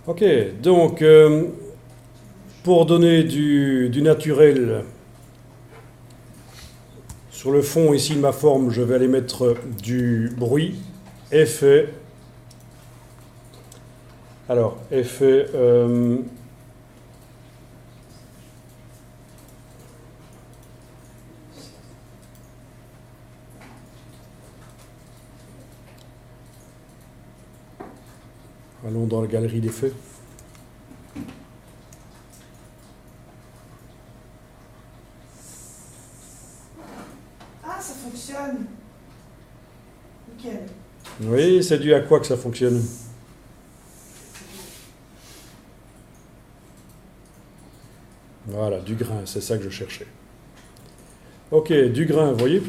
Ok, donc pour donner du naturel sur le fond ici de ma forme, je vais aller mettre du bruit, effet. Alors, effet. Allons dans la galerie d'effets. Ah, ça fonctionne. Nickel. Oui, c'est dû à quoi que ça fonctionne? Voilà, du grain, c'est ça que je cherchais. Ok, du grain, vous voyez?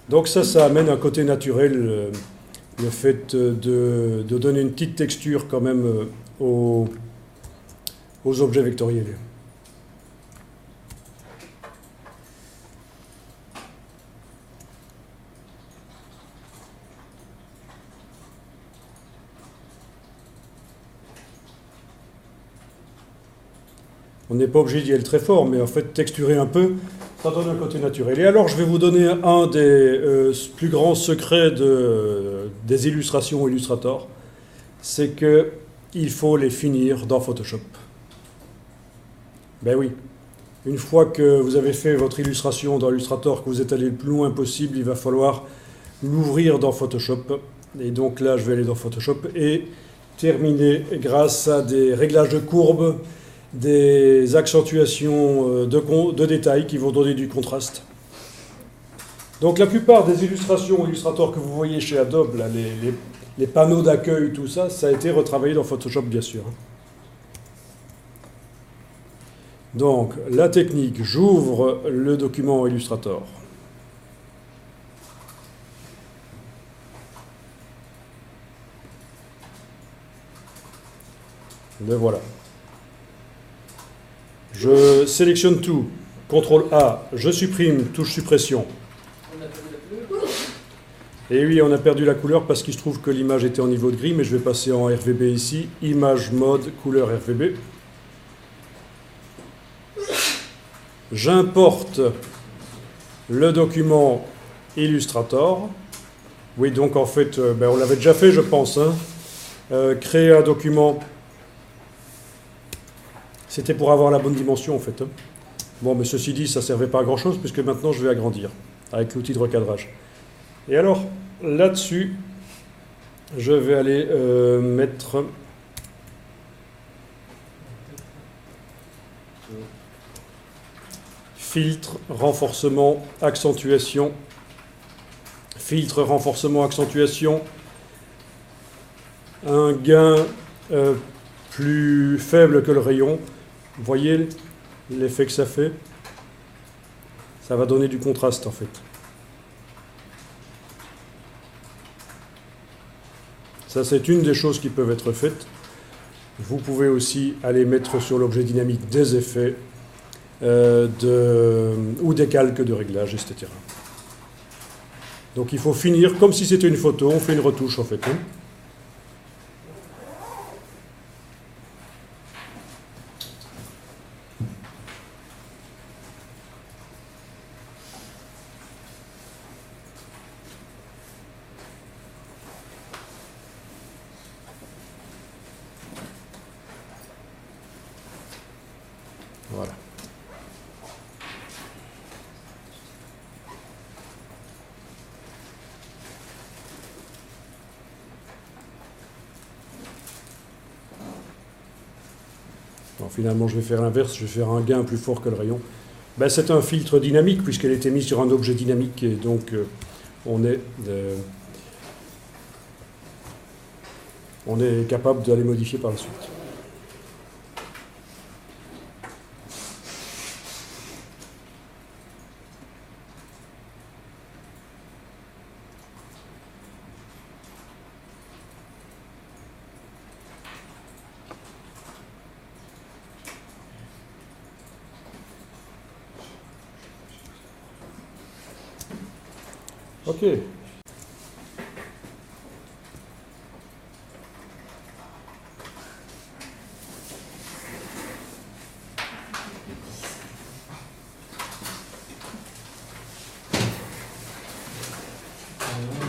Donc ça amène un côté naturel, le fait de donner une petite texture quand même aux objets vectoriels. On n'est pas obligé d'y aller très fort, mais en fait, texturer un peu, ça donne un côté naturel. Et alors, je vais vous donner un des plus grands secrets des illustrations Illustrator, c'est que il faut les finir dans Photoshop. Ben oui, une fois que vous avez fait votre illustration dans Illustrator, que vous êtes allé le plus loin possible, il va falloir l'ouvrir dans Photoshop. Et donc là, je vais aller dans Photoshop et terminer grâce à des réglages de courbes, des accentuations de détails qui vont donner du contraste. Donc la plupart des illustrations Illustrator que vous voyez chez Adobe, là, les panneaux d'accueil, tout ça, ça a été retravaillé dans Photoshop, bien sûr. Donc la technique, j'ouvre le document Illustrator. Le voilà. Je sélectionne tout. CTRL A, je supprime, touche suppression. Et oui, on a perdu la couleur parce qu'il se trouve que l'image était en niveau de gris, mais je vais passer en RVB ici. Image mode, couleur RVB. J'importe le document Illustrator. Oui, donc en fait, on l'avait déjà fait, je pense. Hein. Créer un document, c'était pour avoir la bonne dimension, en fait. Hein. Bon, mais ceci dit, ça ne servait pas à grand-chose, puisque maintenant, je vais agrandir avec l'outil de recadrage. Et alors, là-dessus, je vais aller mettre... filtre, renforcement, accentuation. Filtre, renforcement, accentuation. Un gain plus faible que le rayon. Vous voyez l'effet que ça fait? Ça va donner du contraste en fait. Ça, c'est une des choses qui peuvent être faites. Vous pouvez aussi aller mettre sur l'objet dynamique des effets ou des calques de réglage, etc. Donc il faut finir comme si c'était une photo, on fait une retouche en fait. Hein. Voilà. Alors, finalement, je vais faire l'inverse, je vais faire un gain plus fort que le rayon. Ben, c'est un filtre dynamique, puisqu'elle était mise sur un objet dynamique, et donc on est capable d'aller modifier par la suite. Ok. Voilà.